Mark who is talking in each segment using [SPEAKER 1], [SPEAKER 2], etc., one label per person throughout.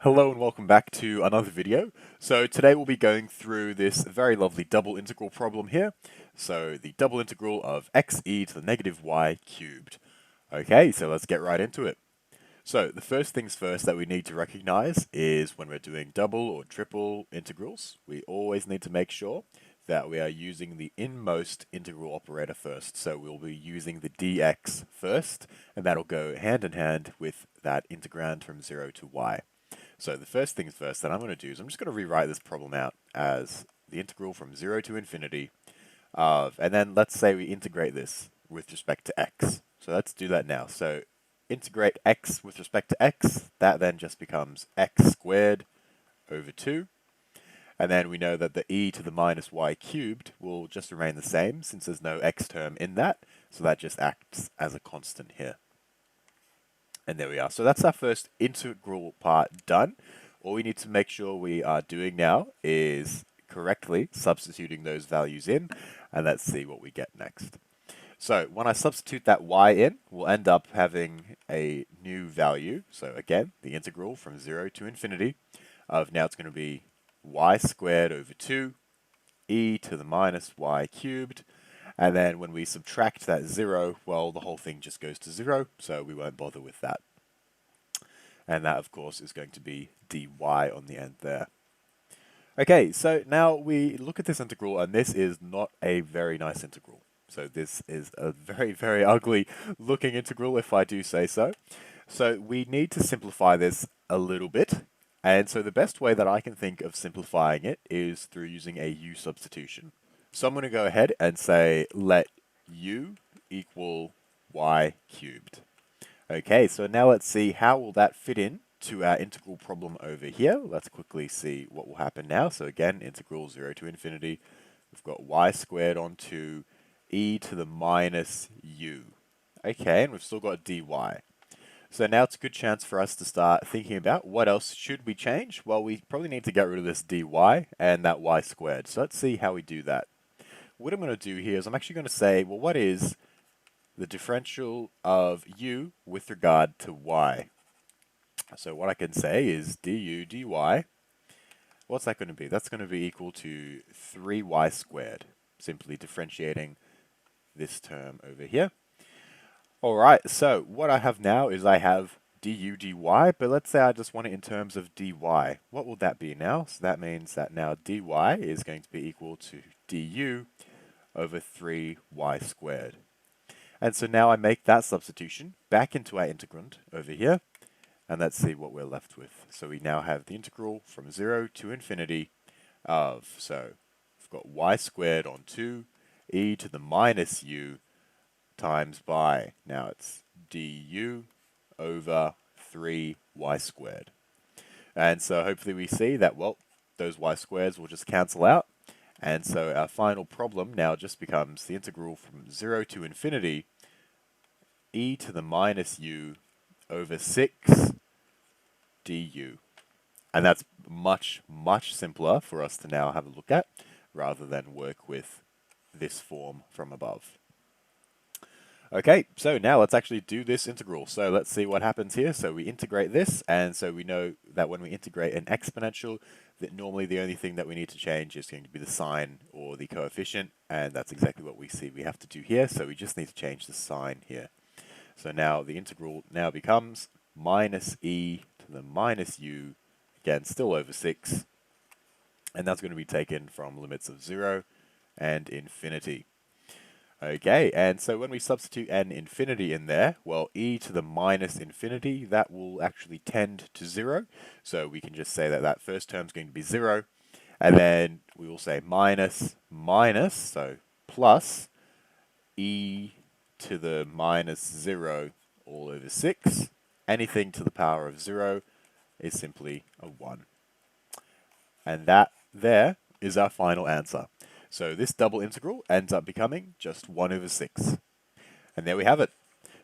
[SPEAKER 1] Hello and welcome back to another video. So today we'll be going through this very lovely double integral problem here. So the double integral of xe to the negative y cubed. Okay, so let's get right into it. So the first things first that we need to recognize is when we're doing double or triple integrals, we always need to make sure that we are using the inmost integral operator first. So we'll be using the dx first, and that'll go hand in hand with that integrand from 0 to y. So the first things first that I'm going to do is I'm just going to rewrite this problem out as the integral from 0 to infinity of, and then let's say we integrate this with respect to x. So let's do that now. So integrate x with respect to x, that then just becomes x squared over 2. And then we know that the e to the minus y cubed will just remain the same since there's no x term in that. So that just acts as a constant here. And there we are. So that's our first integral part done. All we need to make sure we are doing now is correctly substituting those values in, and let's see what we get next. So when I substitute that y in, we'll end up having a new value. So again, the integral from 0 to infinity of, now it's going to be y squared over 2 e to the minus y cubed. And then when we subtract that 0, well, the whole thing just goes to 0, so we won't bother with that. And that, of course, is going to be dy on the end there. Okay, so now we look at this integral, and this is not a very nice integral. So this is a very, very ugly looking integral, if I do say so. So we need to simplify this a little bit. And so the best way that I can think of simplifying it is through using a u-substitution. So I'm going to go ahead and say let u equal y cubed. Okay, so now let's see how will that fit in to our integral problem over here. Let's quickly see what will happen now. So again, integral 0 to infinity. We've got y squared on 2 e to the minus u. Okay, and we've still got dy. So now it's a good chance for us to start thinking about what else should we change? Well, we probably need to get rid of this dy and that y squared. So let's see how we do that. What I'm going to do here is I'm actually going to say, well, what is the differential of u with regard to y? So what I can say is du dy, what's that going to be? That's going to be equal to 3y squared, simply differentiating this term over here. Alright, so what I have now is I have du dy, but let's say I just want it in terms of dy. What will that be now? So that means that now dy is going to be equal to du over 3y squared. And so now I make that substitution back into our integrand over here, and let's see what we're left with. So we now have the integral from 0 to infinity of, so we've got y squared on 2 e to the minus u times by, now it's du over 3y squared. And so hopefully we see that, well, those y squares will just cancel out. And so our final problem now just becomes the integral from 0 to infinity e to the minus u over 6 du. And that's much, much simpler for us to now have a look at rather than work with this form from above. Okay, so now let's actually do this integral. So let's see what happens here. So we integrate this, and so we know that when we integrate an exponential, that normally the only thing that we need to change is going to be the sign or the coefficient, and that's exactly what we see we have to do here. So we just need to change the sign here. So now the integral now becomes minus e to the minus u, again still over 6, and that's going to be taken from limits of 0 and infinity. Okay, and so when we substitute an infinity in there, well, e to the minus infinity, that will actually tend to 0. So we can just say that that first term is going to be 0. And then we will say minus, minus, so plus e to the minus 0 all over 6. Anything to the power of 0 is simply a 1. And that there is our final answer. So this double integral ends up becoming just 1 over 6. And there we have it.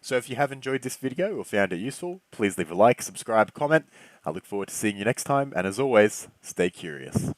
[SPEAKER 1] So if you have enjoyed this video or found it useful, please leave a like, subscribe, comment. I look forward to seeing you next time, and as always, stay curious.